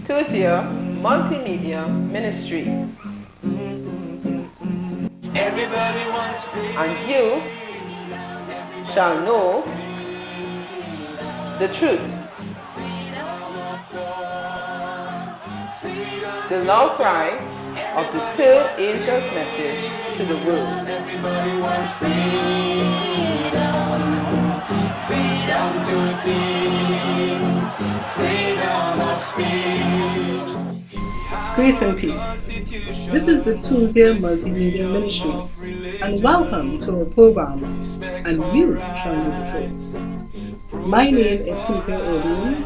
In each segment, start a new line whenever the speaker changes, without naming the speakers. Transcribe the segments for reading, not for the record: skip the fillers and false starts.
Tusia Multimedia Ministry.
Everybody wants freedom.
And you shall know the truth. The loud cry of the third angel's message to the world.
Everybody wants freedom. Freedom to teach. Freedom of speech.
Grace and peace. This is the Tusia Multimedia Ministry, and welcome to our program, And You Shall Know the Truth. My name is Cynthia Odin,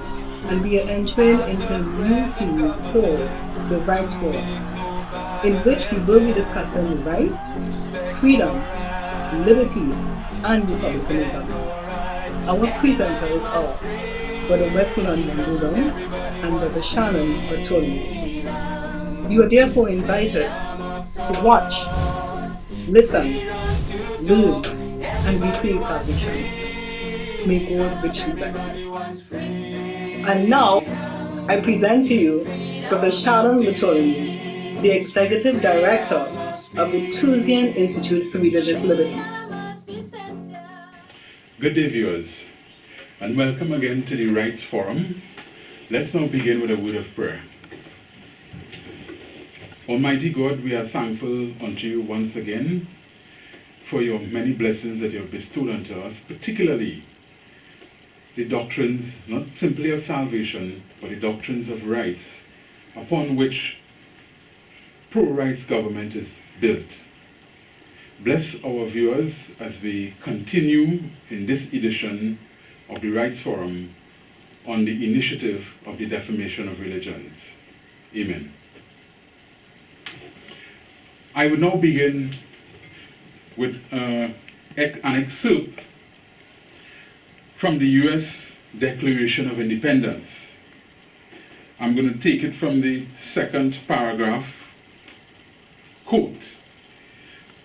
and we are entering into a new series called The Rights Forum, in which we will be discussing rights, freedoms, liberties, and republicanism. Our presenters are Brother Westman Mandudam and Brother Shannon Bartolome. You are therefore invited to watch, listen, learn, and receive salvation. May God richly bless you. And now, I present to you Brother Shannon Bartolome, the Executive Director of the Tusian Institute for Religious Liberty.
Good day, viewers, and welcome again to the Rights Forum. Let's now begin with a word of prayer. Almighty God, we are thankful unto you once again for your many blessings that you have bestowed unto us, particularly the doctrines, not simply of salvation, but the doctrines of rights, upon which pro-rights government is built. Bless our viewers as we continue in this edition of the Rights Forum on the initiative of the Defamation of Religions. Amen. I will now begin with an excerpt from the U.S. Declaration of Independence. I'm going to take it from the second paragraph. Quote,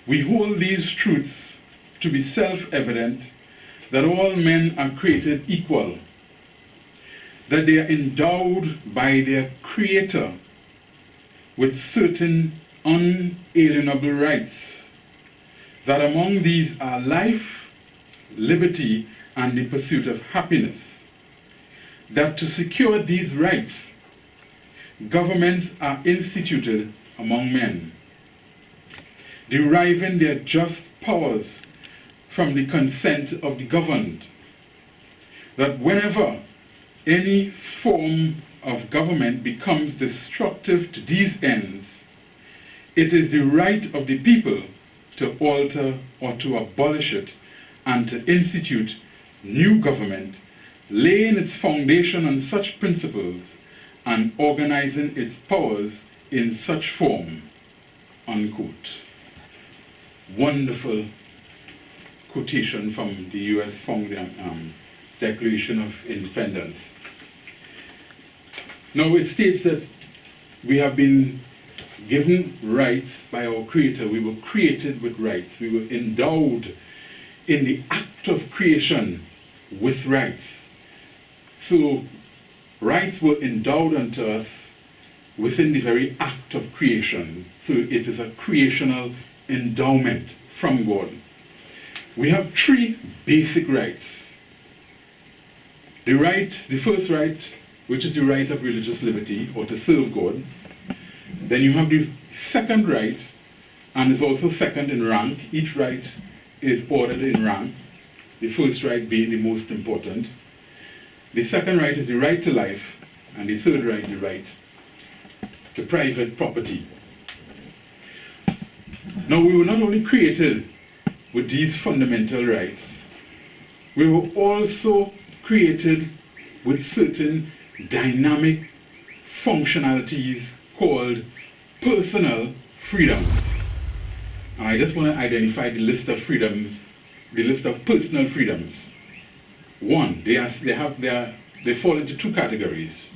"We hold these truths to be self-evident, that all men are created equal, that they are endowed by their Creator with certain unalienable rights, that among these are life, liberty, and the pursuit of happiness, that to secure these rights, governments are instituted among men, deriving their just powers from the consent of the governed, that whenever any form of government becomes destructive to these ends, it is the right of the people to alter or to abolish it and to institute new government, laying its foundation on such principles and organizing its powers in such form." Unquote. Wonderful quotation from the U.S. Declaration of Independence. Now it states that we have been given rights by our Creator. We were created with rights. We were endowed in the act of creation with rights. So rights were endowed unto us within the very act of creation. So it is a creational endowment from God. We have three basic rights. The first right, which is the right of religious liberty, or to serve God. Then you have the second right, and is also second in rank. Each right is ordered in rank, the first right being the most important. The second right is the right to life, and the third right, the right to private property. Now, we were not only created with these fundamental rights, we were also created with certain dynamic functionalities called personal freedoms. And I just want to identify the list of freedoms, the list of personal freedoms. One, they fall into two categories.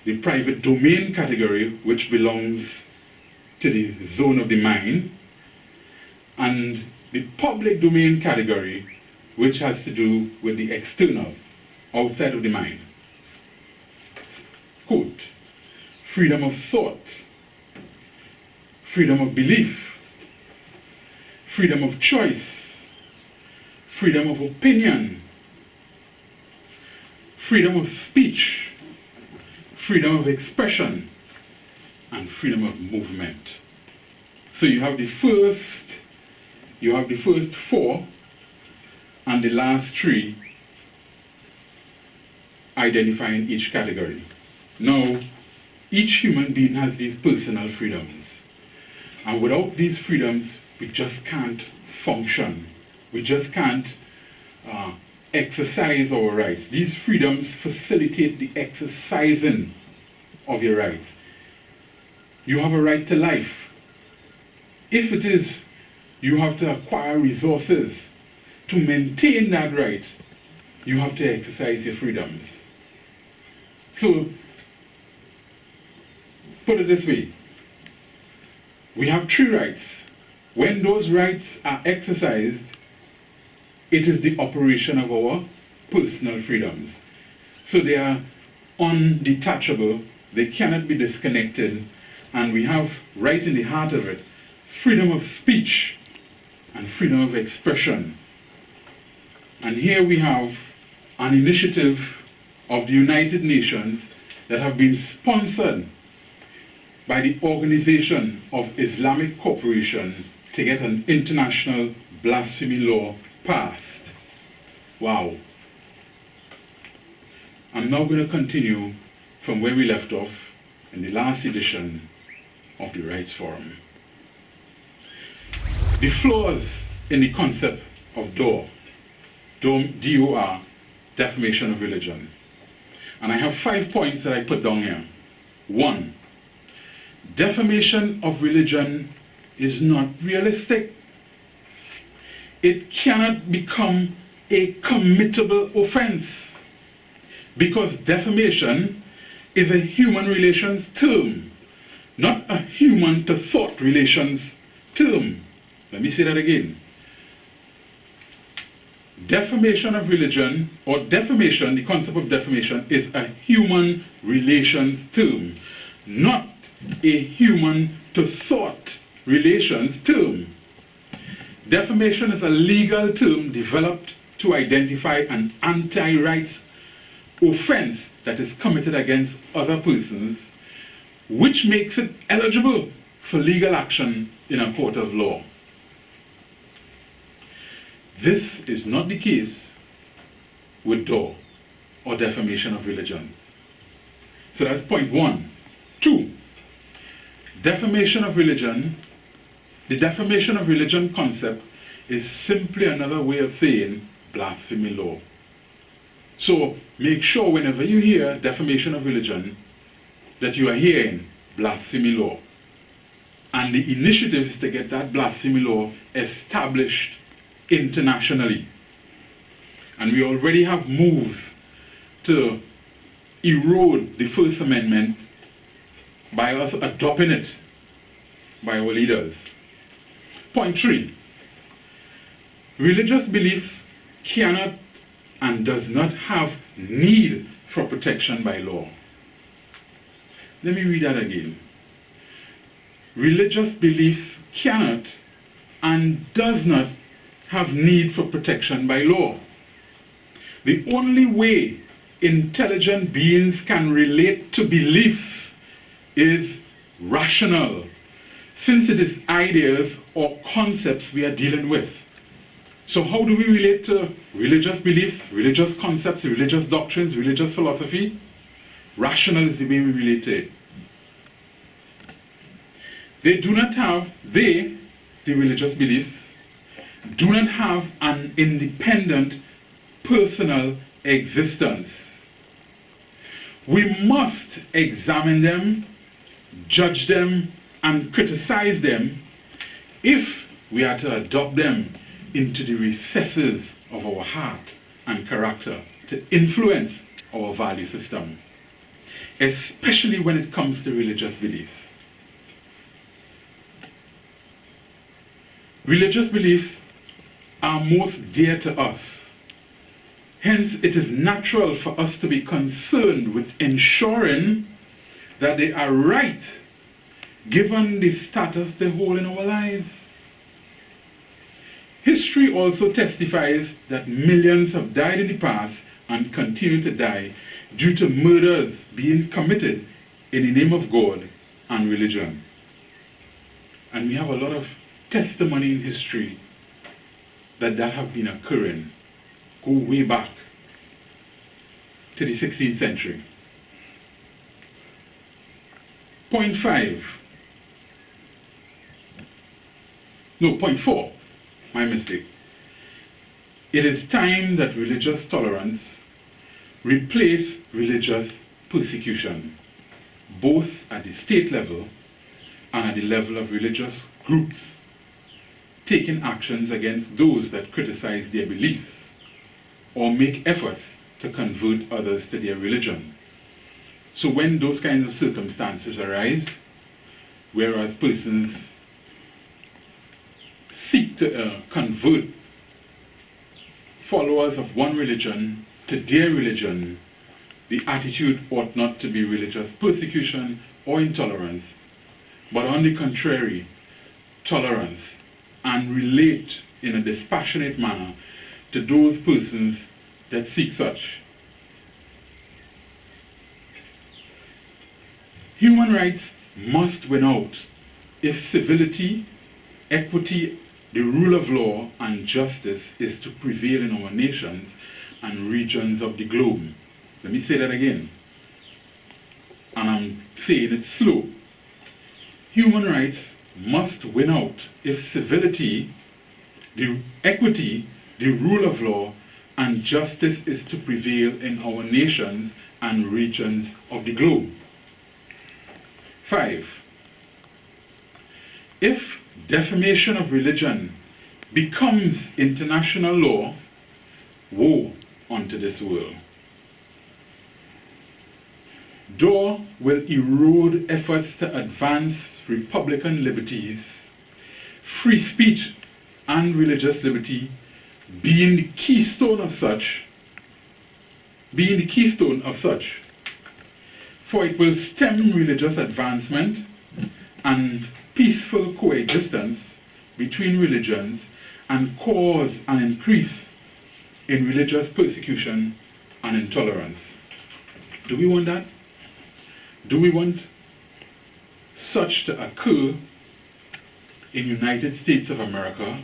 The private domain category, which belongs to the zone of the mind, and the public domain category, which has to do with the external, outside of the mind. Quote, freedom of thought, freedom of belief, freedom of choice, freedom of opinion, freedom of speech, freedom of expression, and freedom of movement. So you have the first four, and the last three identifying each category. Now, each human being has these personal freedoms, and without these freedoms, we just can't function. We just can't exercise our rights. These freedoms facilitate the exercising of your rights. You have a right to life. If it is, you have to acquire resources to maintain that right. You have to exercise your freedoms. So, put it this way. We have three rights. When those rights are exercised, it is the operation of our personal freedoms. So they are undetachable, they cannot be disconnected, and we have right in the heart of it, freedom of speech and freedom of expression. And here we have an initiative of the United Nations that have been sponsored by the Organization of Islamic Cooperation to get an international blasphemy law passed. Wow. I'm now going to continue from where we left off in the last edition of the Rights Forum. The flaws in the concept of DOR, D-O-R, defamation of religion. And I have 5 points that I put down here. 1, defamation of religion is not realistic. It cannot become a committable offense because defamation is a human relations term, not a human to thought relations term. Let me say that again. Defamation of religion, or defamation, the concept of defamation, is a human relations term, not a human to thought relations term. Defamation is a legal term developed to identify an anti-rights offense that is committed against other persons, which makes it eligible for legal action in a court of law. This is not the case with DOR, or defamation of religion. So that's point 1. 2, defamation of religion. The defamation of religion concept is simply another way of saying blasphemy law. So make sure whenever you hear defamation of religion that you are hearing blasphemy law. And the initiative is to get that blasphemy law established internationally. And we already have moves to erode the First Amendment by us adopting it by our leaders. Point 3, religious beliefs cannot and does not have need for protection by law. Let me read that again. Religious beliefs cannot and does not have need for protection by law. The only way intelligent beings can relate to beliefs is rational, since it is ideas or concepts we are dealing with. So how do we relate to religious beliefs, religious concepts, religious doctrines, religious philosophy? Rational is the way we relate to it. The religious beliefs, do not have an independent personal existence. We must examine them, judge them, and criticize them if we are to adopt them into the recesses of our heart and character to influence our value system, especially when it comes to religious beliefs. Religious beliefs are most dear to us. Hence, it is natural for us to be concerned with ensuring that they are right given the status they hold in our lives. History also testifies that millions have died in the past and continue to die due to murders being committed in the name of God and religion. And we have a lot of testimony in history that have been occurring. Go way back to the 16th century. Point 4, my mistake. It is time that religious tolerance replace religious persecution, both at the state level and at the level of religious groups, taking actions against those that criticize their beliefs or make efforts to convert others to their religion. So when those kinds of circumstances arise, whereas persons seek to convert followers of one religion to their religion, the attitude ought not to be religious persecution or intolerance, but on the contrary, tolerance, and relate in a dispassionate manner to those persons that seek such. Human rights must win out if civility, equity, the rule of law, and justice is to prevail in our nations and regions of the globe. Let me say that again, and I'm saying it slow. Human rights must win out if civility, the equity, the rule of law, and justice is to prevail in our nations and regions of the globe. 5. If defamation of religion becomes international law, woe unto this world. DAW will erode efforts to advance Republican liberties, free speech and religious liberty being the keystone of such, for it will stem religious advancement and peaceful coexistence between religions and cause an increase in religious persecution and intolerance. Do we want that? Do we want such to occur in United States of America,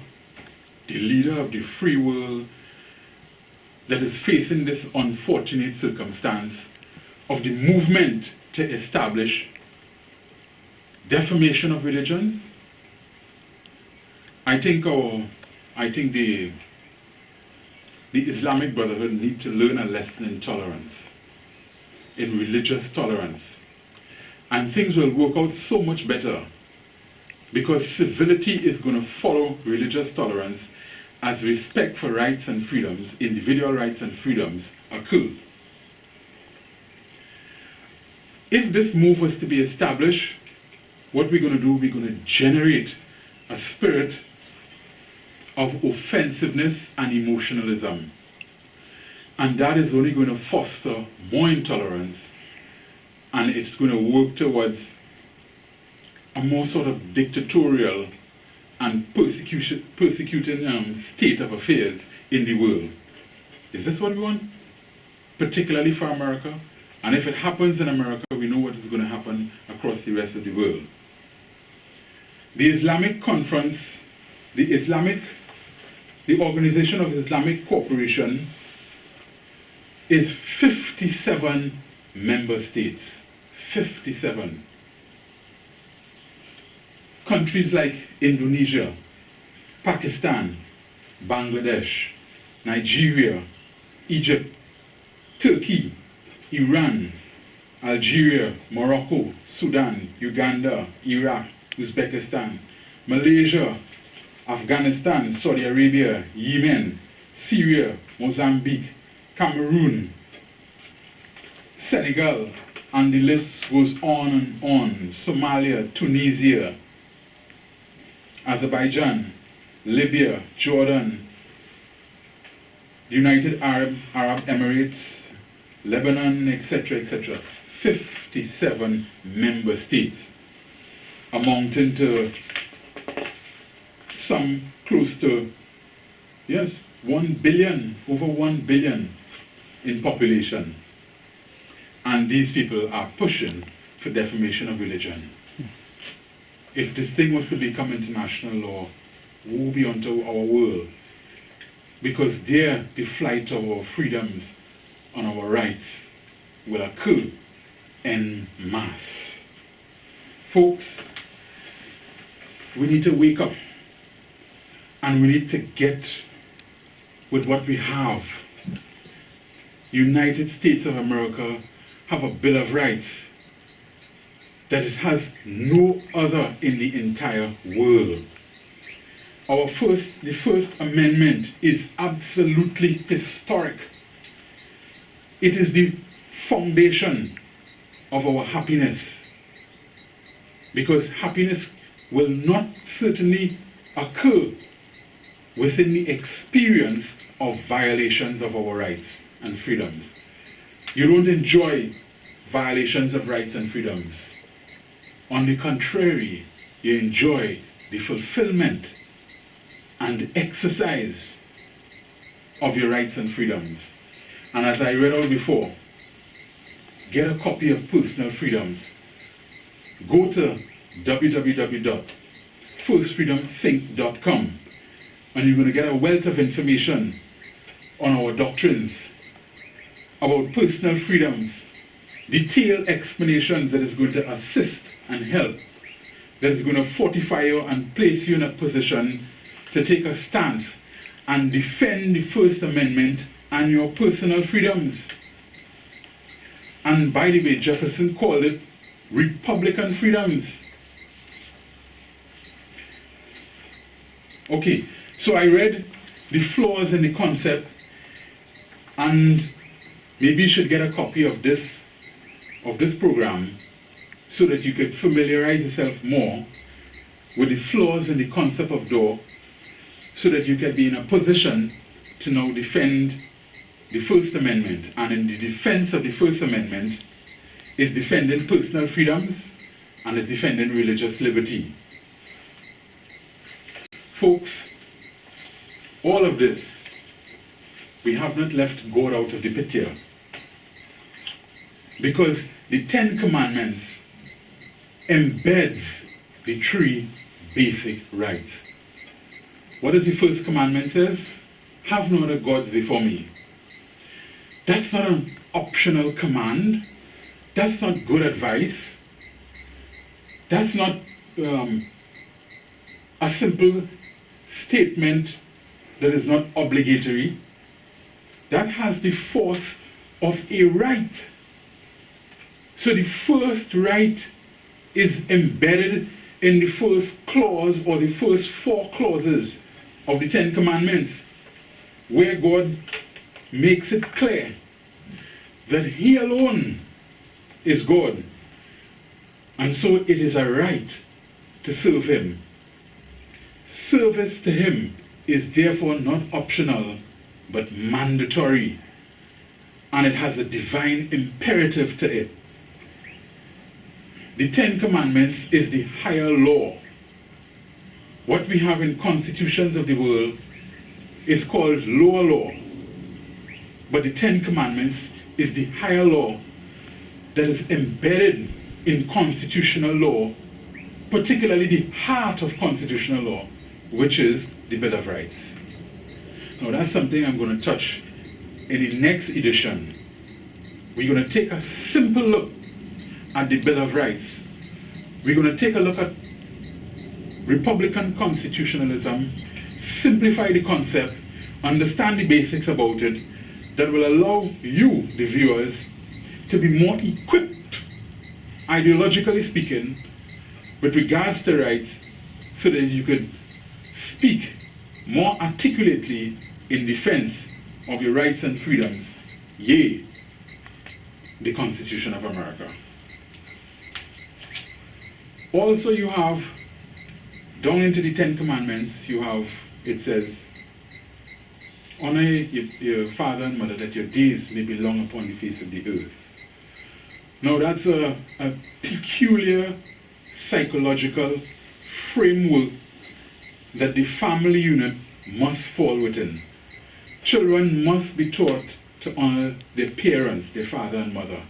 the leader of the free world that is facing this unfortunate circumstance of the movement to establish defamation of religions? I think the Islamic Brotherhood need to learn a lesson in tolerance, in religious tolerance. And things will work out so much better because civility is going to follow religious tolerance as respect for rights and freedoms, individual rights and freedoms, occur. If this move was to be established, what we're going to do, we're going to generate a spirit of offensiveness and emotionalism. And that is only going to foster more intolerance, and it's going to work towards a more sort of dictatorial and persecuting state of affairs in the world. Is this what we want? Particularly for America? And if it happens in America, we know what is going to happen across the rest of the world. The Islamic Conference, the Organization of Islamic Cooperation is 57 member states. 57. Countries like Indonesia, Pakistan, Bangladesh, Nigeria, Egypt, Turkey, Iran, Algeria, Morocco, Sudan, Uganda, Iraq, Uzbekistan, Malaysia, Afghanistan, Saudi Arabia, Yemen, Syria, Mozambique, Cameroon, Senegal, and the list goes on and on. Somalia, Tunisia, Azerbaijan, Libya, Jordan, the United Arab Emirates, Lebanon, etc., etc. 57 member states, amounting to some close to, yes, 1 billion, over 1 billion in population. And these people are pushing for defamation of religion. If this thing was to become international law, woe be unto our world. Because there, the flight of our freedoms and our rights will occur en masse. Folks, we need to wake up and we need to get with what we have. United States of America have a Bill of Rights that it has no other in the entire world. The First Amendment is absolutely historic. It is the foundation of our happiness. Because happiness will not certainly occur within the experience of violations of our rights and freedoms. You don't enjoy violations of rights and freedoms. On the contrary, you enjoy the fulfillment and exercise of your rights and freedoms. And as I read out before, get a copy of Personal Freedoms. Go to www.firstfreedomthink.com and you're going to get a wealth of information on our doctrines about personal freedoms, detailed explanations that is going to assist and help, that is going to fortify you and place you in a position to take a stance and defend the First Amendment and your personal freedoms. And by the way, Jefferson called it Republican freedoms. Okay, so I read the flaws in the concept, and maybe you should get a copy of this program so that you could familiarize yourself more with the flaws in the concept of law, so that you can be in a position to now defend the First Amendment. And in the defense of the First Amendment is defending personal freedoms and is defending religious liberty. Folks, all of this, we have not left God out of the picture. Because the 10 Commandments embeds the 3 basic rights. What does the first commandment says? Have no other gods before me. That's not an optional command. That's not good advice. That's not a simple statement that is not obligatory. That has the force of a right. So the first right is embedded in the first clause or the first 4 clauses of the 10 Commandments, where God makes it clear that He alone is God, and so it is a right to serve Him. Service to Him is therefore not optional but mandatory, and it has a divine imperative to it. The 10 Commandments is the higher law. What we have in constitutions of the world is called lower law. But the 10 Commandments is the higher law that is embedded in constitutional law, particularly the heart of constitutional law, which is the Bill of Rights. Now that's something I'm going to touch in the next edition. We're going to take a simple look at the Bill of Rights. We're going to take a look at Republican constitutionalism, simplify the concept, understand the basics about it, that will allow you, the viewers, to be more equipped, ideologically speaking, with regards to rights, so that you could speak more articulately in defense of your rights and freedoms, yea, the Constitution of America. Also, you have, down into the 10 Commandments, you have, it says, honor your father and mother, that your days may be long upon the face of the earth. Now that's a peculiar psychological framework that the family unit must fall within. Children must be taught to honor their parents, their father and mother.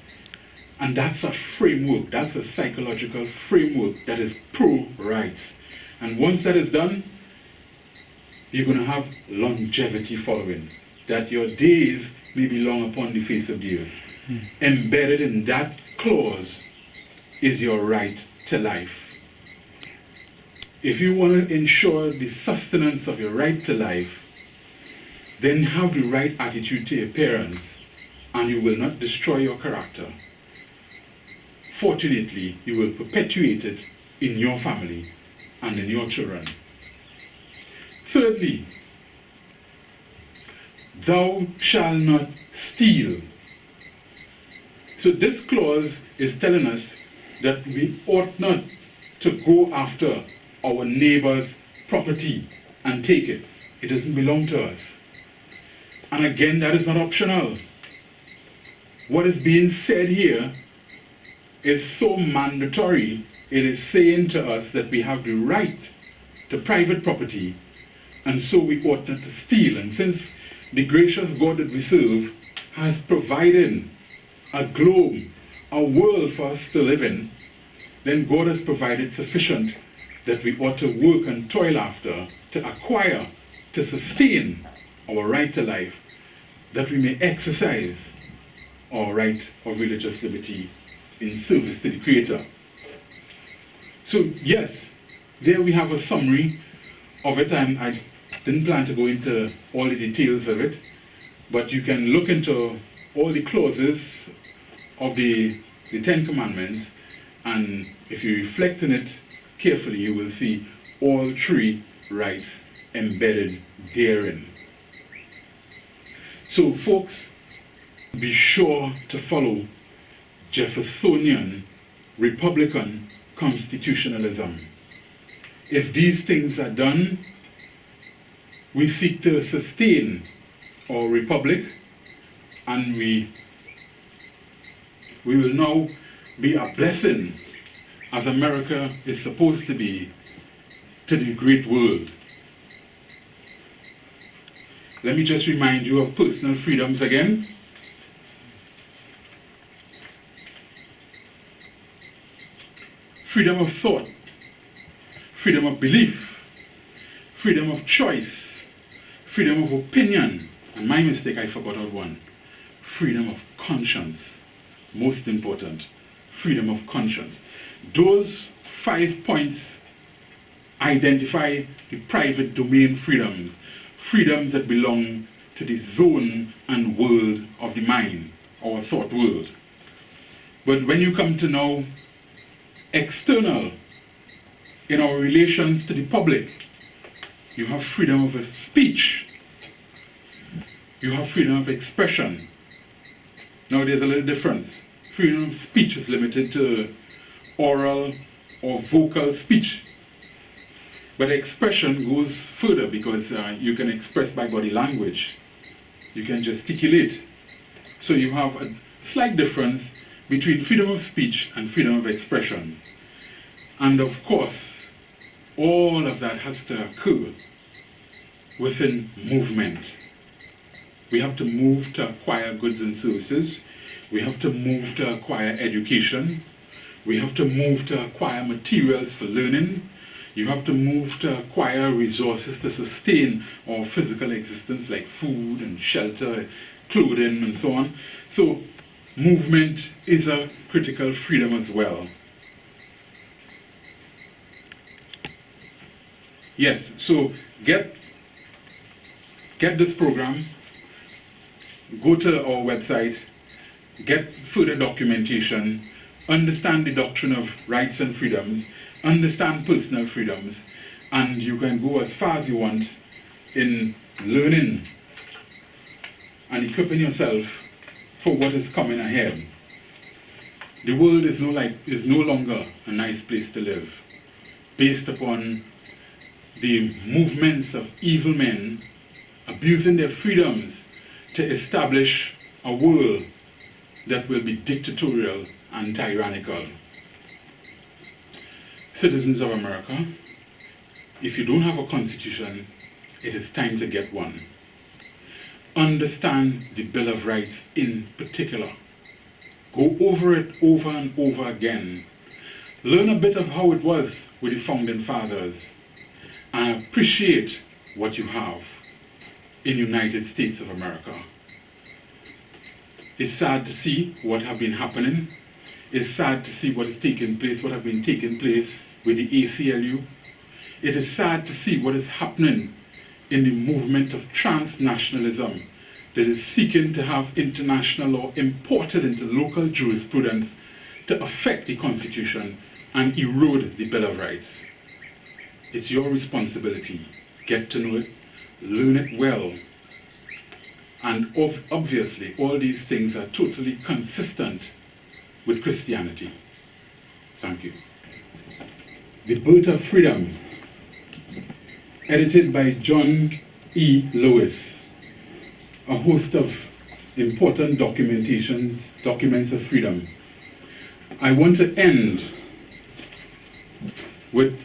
And that's a framework, that's a psychological framework that is pro-rights. And once that is done, you're going to have longevity following. That your days may be long upon the face of the earth. Embedded in that clause is your right to life. If you want to ensure the sustenance of your right to life, then have the right attitude to your parents, and you will not destroy your character. Fortunately, you will perpetuate it in your family and in your children. Thirdly, thou shalt not steal. So this clause is telling us that we ought not to go after our neighbor's property and take it. It doesn't belong to us. And again, that is not optional. What is being said here is so mandatory. It is saying to us that we have the right to private property, and so we ought not to steal. And since the gracious God that we serve has provided a globe, a world for us to live in, then God has provided sufficient that we ought to work and toil after, to acquire, to sustain our right to life, that we may exercise our right of religious liberty in service to the Creator. So yes, there we have a summary of it, and I didn't plan to go into all the details of it, but you can look into all the clauses of the Ten Commandments, and if you reflect on it carefully, you will see all three rights embedded therein. So folks, be sure to follow Jeffersonian Republican constitutionalism. If these things are done, we seek to sustain our republic, and we will now be a blessing, as America is supposed to be, to the great world. Let me just remind you of personal freedoms again. Freedom of thought, freedom of belief, freedom of choice, freedom of opinion, and my mistake, I forgot out one, freedom of conscience. Most important, freedom of conscience. Those 5 points identify the private domain freedoms, freedoms that belong to the zone and world of the mind, our thought world. But when you come to now external, in our relations to the public, you have freedom of speech, you have freedom of expression. Now there's a little difference. Freedom of speech is limited to oral or vocal speech, but expression goes further, because you can express by body language, you can gesticulate. So you have a slight difference between freedom of speech and freedom of expression. And of course, all of that has to occur within movement. We have to move to acquire goods and services. We have to move to acquire education. We have to move to acquire materials for learning. You have to move to acquire resources to sustain our physical existence, like food and shelter, clothing, and so on. So movement is a critical freedom as well. Yes, so get this program, go to our website, get further documentation, understand the doctrine of rights and freedoms, understand personal freedoms, and you can go as far as you want in learning and equipping yourself for what is coming ahead. The world is no longer a nice place to live, based upon the movements of evil men abusing their freedoms to establish a world that will be dictatorial and tyrannical. Citizens of America, if you don't have a constitution, it is time to get one. Understand the Bill of Rights in particular. Go over it over and over again. Learn a bit of how it was with the founding fathers and appreciate what you have in the United States of America. It's sad to see what have been happening. It's sad to see what is taking place, what have been taking place with the ACLU. It is sad to see what is happening in the movement of transnationalism that is seeking to have international law imported into local jurisprudence to affect the Constitution and erode the Bill of Rights. It's your responsibility. Get to know it, learn it well, and obviously all these things are totally consistent with Christianity. Thank you. The Birth of Freedom, edited by John E. Lewis, a host of important documents of freedom. I want to end with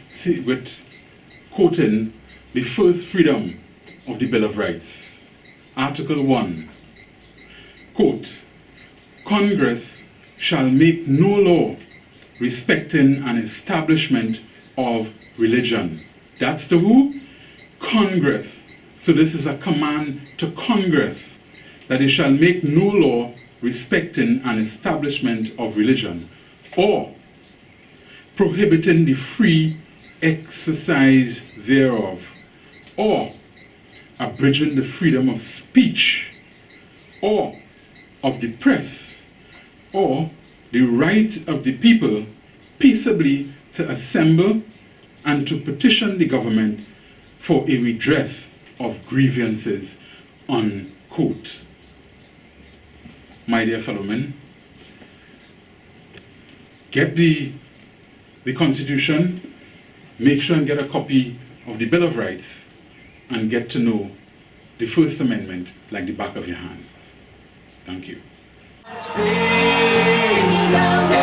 quoting the first freedom of the Bill of Rights. Article 1, quote, Congress shall make no law respecting an establishment of religion. That's to who? Congress. So this is a command to Congress that it shall make no law respecting an establishment of religion or prohibiting the free exercise thereof, or abridging the freedom of speech, or of the press, or the right of the people peaceably to assemble and to petition the government for a redress of grievances, unquote. My dear fellow men, get the Constitution, make sure and get a copy of the Bill of Rights, and get to know the First Amendment like the back of your hands. Thank you.
Freedom,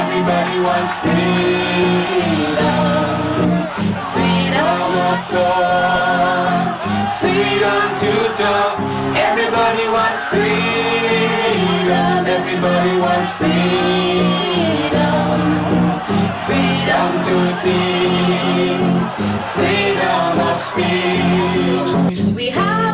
everybody wants freedom. Freedom of thought, freedom to talk. Everybody wants freedom, everybody wants freedom. Freedom to teach, freedom of speech. We have